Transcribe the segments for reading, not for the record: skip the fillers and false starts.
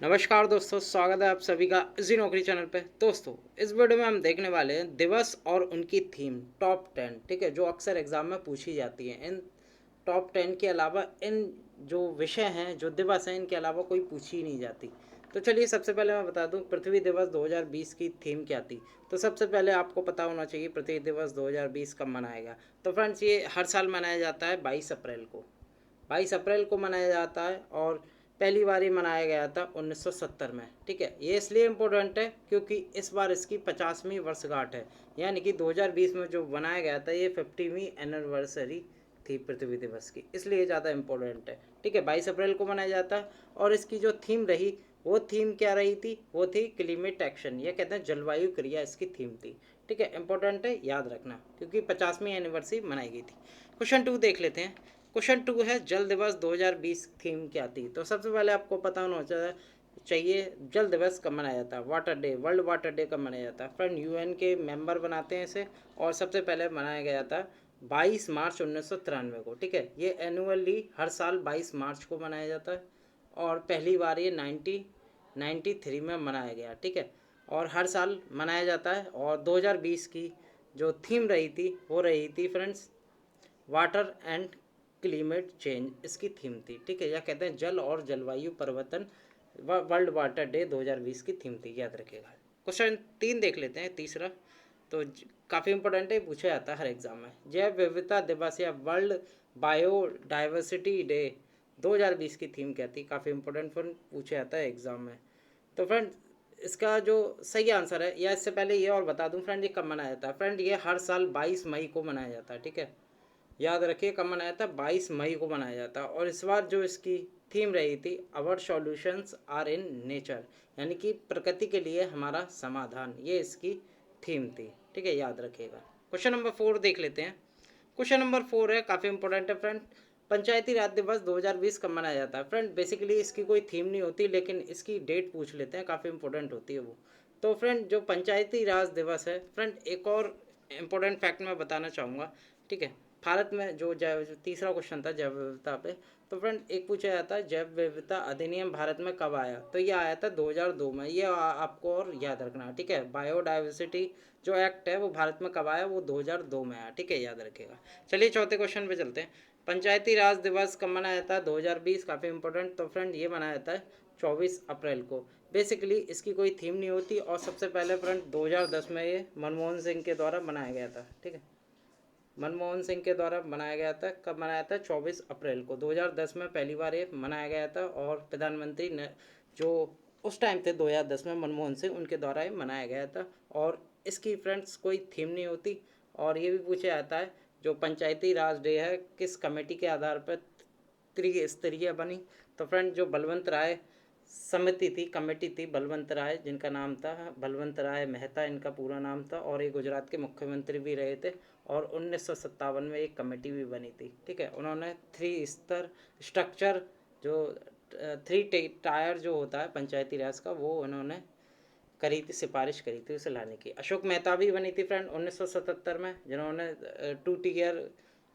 नमस्कार दोस्तों, स्वागत है आप सभी का इसी नौकरी चैनल पे। दोस्तों, इस वीडियो में हम देखने वाले हैं दिवस और उनकी थीम टॉप 10। ठीक है, जो अक्सर एग्जाम में पूछी जाती है। इन टॉप 10 के अलावा इन जो विषय हैं, जो दिवस हैं, इनके अलावा कोई पूछी ही नहीं जाती। तो चलिए, सबसे पहले मैं बता दूं पृथ्वी दिवस 2020 की थीम क्या थी। तो सबसे पहले आपको पता होना चाहिए पृथ्वी दिवस 2020 कब मनाया गया। तो फ्रेंड्स, ये हर साल मनाया जाता है 22 अप्रैल को। 22 अप्रैल को मनाया जाता है और पहली बार ये मनाया गया था 1970 में। ठीक है, ये इसलिए इम्पोर्टेंट है क्योंकि इस बार इसकी 50वीं वर्षगांठ है। यानी कि 2020 में जो बनाया गया था ये 50वीं एनिवर्सरी थी पृथ्वी दिवस की, इसलिए ज़्यादा इम्पोर्टेंट है। ठीक है, 22 अप्रैल को मनाया जाता है। और इसकी जो थीम रही, वो थीम क्या रही थी? वो थी क्लाइमेट एक्शन, ये कहते हैं जलवायु क्रिया इसकी थीम थी। ठीक है, इंपॉर्टेंट है, याद रखना, क्योंकि 50वीं एनिवर्सरी मनाई गई थी। क्वेश्चन 2 देख लेते हैं। क्वेश्चन 2 है जल दिवस 2020 थीम क्या थी। तो सबसे पहले आपको पता होना चाहिए जल दिवस कब मनाया जाता है। Water day, world water day कब मनाया जाता है? फ्रेंड, यूएन के मेंबर बनाते हैं इसे, और सबसे पहले मनाया गया था 22 मार्च 1993 को। ठीक है, ये एनुअली हर साल 22 मार्च को मनाया जाता है और पहली बार ये 1993 में मनाया गया। ठीक है, और हर साल मनाया जाता है। और 2020 की जो थीम रही थी वो रही थी friends water and climate change, इसकी थीम थी। ठीक है, या कहते हैं जल और जलवायु परिवर्तन, वर्ल्ड वाटर डे 2020 की थीम थी, याद रखिएगा। क्वेश्चन 3 देख लेते हैं, तीसरा। तो काफ़ी इंपॉर्टेंट है, पूछा जाता है हर एग्जाम में। जैव विविधता दिवस या वर्ल्ड बायोडाइवर्सिटी डे 2020 की थीम क्या थी? काफ़ी इंपॉर्टेंट पूछा जाता है एग्जाम में। तो फ्रेंड, इसका जो सही आंसर है, या इससे पहले ये और बता दूं फ्रेंड, ये कब मनाया जाता है? फ्रेंड, ये हर साल 22 मई को मनाया जाता है। ठीक है, याद रखिए कब मनाया था, 22 मई को मनाया जाता है। और इस बार जो इसकी थीम रही थी our solutions are in nature, यानी कि प्रकृति के लिए हमारा समाधान, ये इसकी थीम थी। ठीक है, याद रखिएगा। क्वेश्चन नंबर 4 देख लेते हैं। क्वेश्चन नंबर 4 है, काफ़ी इंपॉर्टेंट है फ्रेंड। पंचायती राज दिवस 2020 कब मनाया जाता है? फ्रेंड, बेसिकली इसकी कोई थीम नहीं होती, लेकिन इसकी डेट पूछ लेते हैं, काफ़ी इंपॉर्टेंट होती है वो। तो फ्रेंड, जो पंचायती राज दिवस है, फ्रेंड एक और इम्पोर्टेंट फैक्ट मैं बताना चाहूँगा। ठीक है, भारत में जो जैव, तीसरा क्वेश्चन था जैव विविधता पे। तो फ्रेंड, एक पूछा जाता है जैव विविधता अधिनियम भारत में कब आया? तो ये आया था 2002 में। ये आपको और याद रखना है। ठीक है, बायोडाइवर्सिटी जो एक्ट है वो भारत में कब आया? वो 2002 में आया। ठीक है, याद रखिएगा। चलिए, चौथे क्वेश्चन पे चलते हैं। पंचायती राज दिवस कब मनाया जाता है? 2020, काफ़ी इंपॉर्टेंट। तो फ्रेंड, ये मनाया जाता है 24 अप्रैल को। बेसिकली इसकी कोई थीम नहीं होती, और सबसे पहले फ्रेंड 2010 में ये मनमोहन सिंह के द्वारा बनाया गया था। ठीक है, मनमोहन सिंह के द्वारा बनाया गया था। कब मनाया था? 24 अप्रैल को 2010 में पहली बार ये मनाया गया था। और प्रधानमंत्री ने जो उस टाइम थे 2010 में मनमोहन सिंह, उनके द्वारा ये मनाया गया था। और इसकी फ्रेंड्स कोई थीम नहीं होती। और ये भी पूछा जाता है जो पंचायती राज डे है किस कमेटी के आधार पर त्रिस्तरीय बनी? तो फ्रेंड, जो बलवंत राय समिति थी, कमेटी थी, बलवंत राय जिनका नाम था, बलवंत राय मेहता इनका पूरा नाम था, और ये गुजरात के मुख्यमंत्री भी रहे थे। और 1957 में एक कमेटी भी बनी थी। ठीक है, उन्होंने 3 स्तर स्ट्रक्चर, जो 3 टायर जो होता है पंचायती राज का, वो उन्होंने करी थी, सिफारिश करी थी उसे लाने की। अशोक मेहता भी बनी थी फ्रेंड 1977 में, जिन्होंने 2 टियर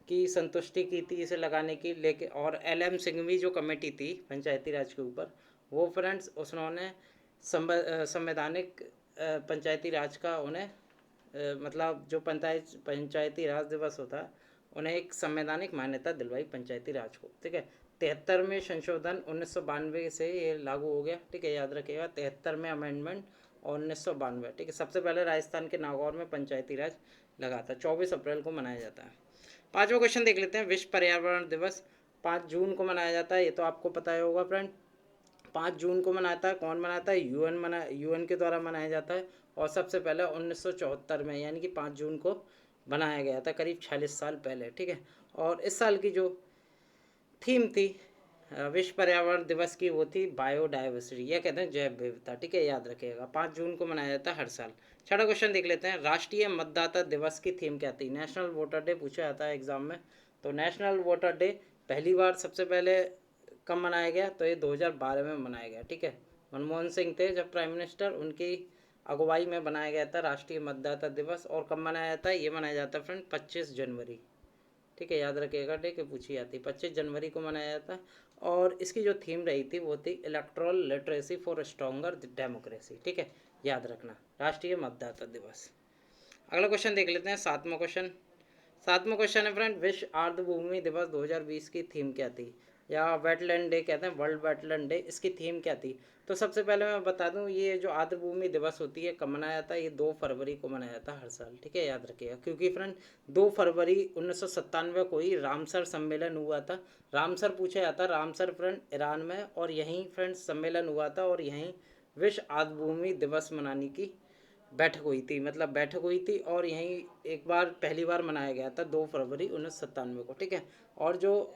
की संतुष्टि की थी इसे लगाने की। लेकिन और LM सिंघवी जो कमेटी थी पंचायती राज के ऊपर, वो फ्रेंड्स उन्होंने संवैधानिक पंचायती राज का उन्हें मतलब जो पंचायती राज दिवस होता है, उन्हें एक संवैधानिक मान्यता दिलवाई पंचायती राज को। ठीक है, 73 में संशोधन 1992 से ये लागू हो गया। ठीक है, याद रखिएगा, 73 में अमेंडमेंट और 1992। ठीक है, सबसे पहले राजस्थान के नागौर में पंचायती राज लगा था। 24 अप्रैल को मनाया जाता है। पांचवा क्वेश्चन देख लेते हैं। विश्व पर्यावरण दिवस 5 जून को मनाया जाता है, ये तो आपको पता ही होगा फ्रेंड। 5 जून को मनाता है, कौन मनाता है? यूएन के द्वारा मनाया जाता है। और सबसे पहले 1974 में, यानी कि 5 जून को बनाया गया था, करीब 46 साल पहले। ठीक है, और इस साल की जो थीम थी विश्व पर्यावरण दिवस की, वो थी बायोडाइवर्सिटी, यह कहते हैं जैव विविधता। ठीक है, याद रखिएगा, 5 जून को मनाया जाता है हर साल। छठा क्वेश्चन देख लेते हैं। राष्ट्रीय मतदाता दिवस की थीम क्या थी? नेशनल वोटर डे पूछा जाता है एग्जाम में। तो नेशनल वोटर डे पहली बार सबसे पहले कब मनाया गया? तो ये 2012 में मनाया गया। ठीक है, मनमोहन सिंह थे जब प्राइम मिनिस्टर, उनकी अगुवाई में बनाया गया था राष्ट्रीय मतदाता दिवस। और कब मनाया जाता है? ये मनाया जाता है फ्रेंड 25 जनवरी। ठीक है, याद रखिएगा, ठीक है, पूछी जाती है, 25 जनवरी को मनाया जाता है। और इसकी जो थीम रही थी वो थी electoral literacy for stronger democracy, ठीक है, याद रखना, राष्ट्रीय मतदाता दिवस। अगला क्वेश्चन देख लेते हैं, सातवां क्वेश्चन है फ्रेंड, विश्व आर्द्रभूमि दिवस 2020 की थीम क्या थी, या वेटलैंड डे कहते हैं, वर्ल्ड वेटलैंड डे, इसकी थीम क्या थी। तो सबसे पहले मैं बता दूं, ये जो आर्द्रभूमि दिवस होती है कब मनाया जाता है, ये 2 फरवरी को मनाया जाता है हर साल, ठीक है, याद रखिएगा, क्योंकि फ्रेंड 2 फरवरी 1997 को ही रामसर सम्मेलन हुआ था। रामसर पूछा जाता, रामसर फ्रेंड ईरान में, और यहीं फ्रेंड सम्मेलन हुआ था, और यहीं विश्व आर्द्रभूमि दिवस मनाने की बैठक हुई थी, मतलब बैठक हुई थी, और यहीं एक बार पहली बार मनाया गया था 2 फरवरी 1997 को, ठीक है। और जो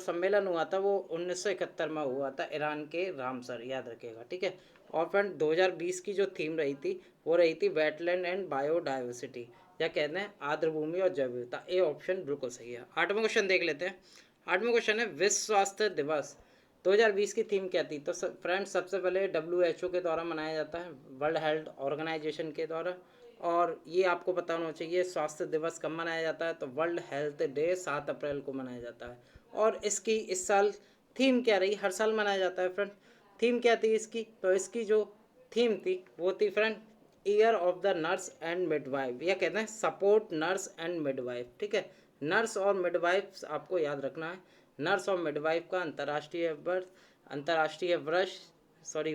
सम्मेलन हुआ था वो 1971 में हुआ था ईरान के रामसर, याद रखिएगा, ठीक है। और फ्रेंड 2020 की जो थीम रही थी वो रही थी वेटलैंड एंड बायोडाइवर्सिटी, या कहते हैं आर्द्रभूमि और जैव विविधता। ए ऑप्शन बिल्कुल सही है। 8वां क्वेश्चन देख लेते हैं। 8वां क्वेश्चन है, विश्व स्वास्थ्य दिवस 2020 की थीम क्या थी। तो फ्रेंड्स सबसे पहले WHO के द्वारा मनाया जाता है, वर्ल्ड हेल्थ ऑर्गेनाइजेशन के द्वारा, और ये आपको पता होना चाहिए स्वास्थ्य दिवस कब मनाया जाता है, तो वर्ल्ड हेल्थ डे 7 अप्रैल को मनाया जाता है। और इसकी इस साल थीम क्या रही, हर साल मनाया जाता है फ्रेंड, थीम क्या थी इसकी, तो इसकी जो थीम थी वो थी friend year of the nurse and midwife, या कहते हैं सपोर्ट नर्स एंड मिडवाइफ, ठीक है। नर्स और मिडवाइफ आपको याद रखना है, नर्स और मिडवाइफ का अंतर्राष्ट्रीय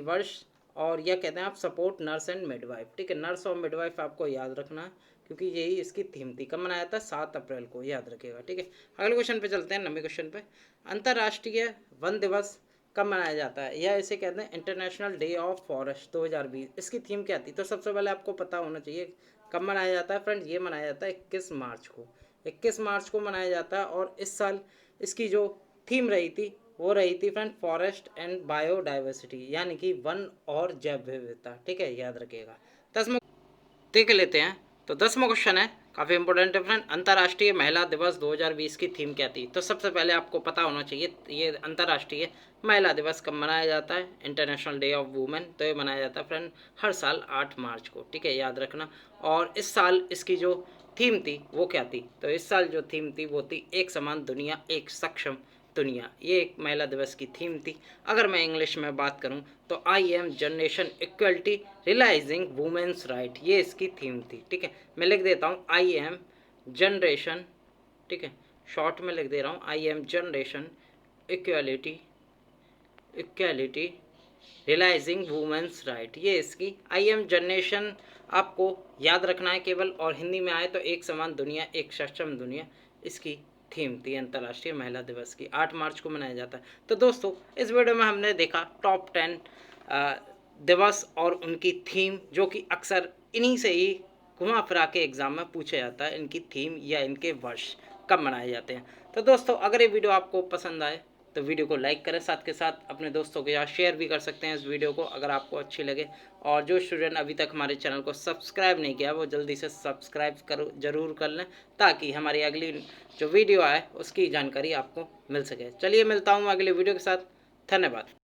वर्ष, और यह कहते हैं आप सपोर्ट नर्स एंड मिडवाइफ, ठीक है, नर्स और मिडवाइफ आपको याद रखना है, क्योंकि यही इसकी थीम थी। कब मनाया था, 7 अप्रैल को, याद रखिएगा, ठीक है। अगले क्वेश्चन पे चलते हैं, 9वें क्वेश्चन पे। अंतर्राष्ट्रीय वन दिवस कब मनाया जाता है, या इसे कहते हैं इंटरनेशनल डे ऑफ फॉरेस्ट 2020, इसकी थीम क्या थी। तो सबसे पहले आपको पता होना चाहिए कब मनाया जाता है फ्रेंड, ये मनाया जाता है 21 मार्च को, 21 मार्च को मनाया जाता है। और इस साल इसकी जो थीम रही थी वो रही थी फ्रेंड फॉरेस्ट एंड बायोडाइवर्सिटी, यानी कि वन और जैव विविधता, ठीक है, याद रखिएगा। 10वां देख लेते हैं। तो 10वां क्वेश्चन है, काफ़ी इंपॉर्टेंट है फ्रेंड, अंतर्राष्ट्रीय महिला दिवस 2020 की थीम क्या थी। तो सबसे पहले आपको पता होना चाहिए ये अंतर्राष्ट्रीय महिला दिवस कब मनाया जाता है, इंटरनेशनल डे ऑफ वुमेन, तो ये मनाया जाता है फ्रेंड हर साल 8 मार्च को, ठीक है, याद रखना। और इस साल इसकी जो थीम थी वो क्या थी, तो इस साल जो थीम थी वो थी एक समान दुनिया एक सक्षम दुनिया, ये एक महिला दिवस की थीम थी। अगर मैं इंग्लिश में बात करूं तो I am generation equality realising women's right, ये इसकी थीम थी, ठीक है। मैं लिख देता हूं आई एम जनरेशन, ठीक है, शॉर्ट में लिख दे रहा हूं I am generation equality realising women's right, ये इसकी आई एम जनरेशन आपको याद रखना है केवल, और हिंदी में आए तो एक समान दुनिया एक सक्षम दुनिया इसकी थीम थी अंतर्राष्ट्रीय महिला दिवस की, 8 मार्च को मनाया जाता है। तो दोस्तों इस वीडियो में हमने देखा टॉप 10 दिवस और उनकी थीम, जो कि अक्सर इन्हीं से ही घुमा फिरा के एग्जाम में पूछा जाता है, इनकी थीम या इनके वर्ष कब मनाए जाते हैं। तो दोस्तों अगर ये वीडियो आपको पसंद आए तो वीडियो को लाइक करें, साथ के साथ अपने दोस्तों के साथ शेयर भी कर सकते हैं इस वीडियो को अगर आपको अच्छी लगे। और जो स्टूडेंट अभी तक हमारे चैनल को सब्सक्राइब नहीं किया वो जल्दी से सब्सक्राइब करो, ज़रूर कर लें, ताकि हमारी अगली जो वीडियो आए उसकी जानकारी आपको मिल सके। चलिए मिलता हूँ अगले वीडियो के साथ, धन्यवाद।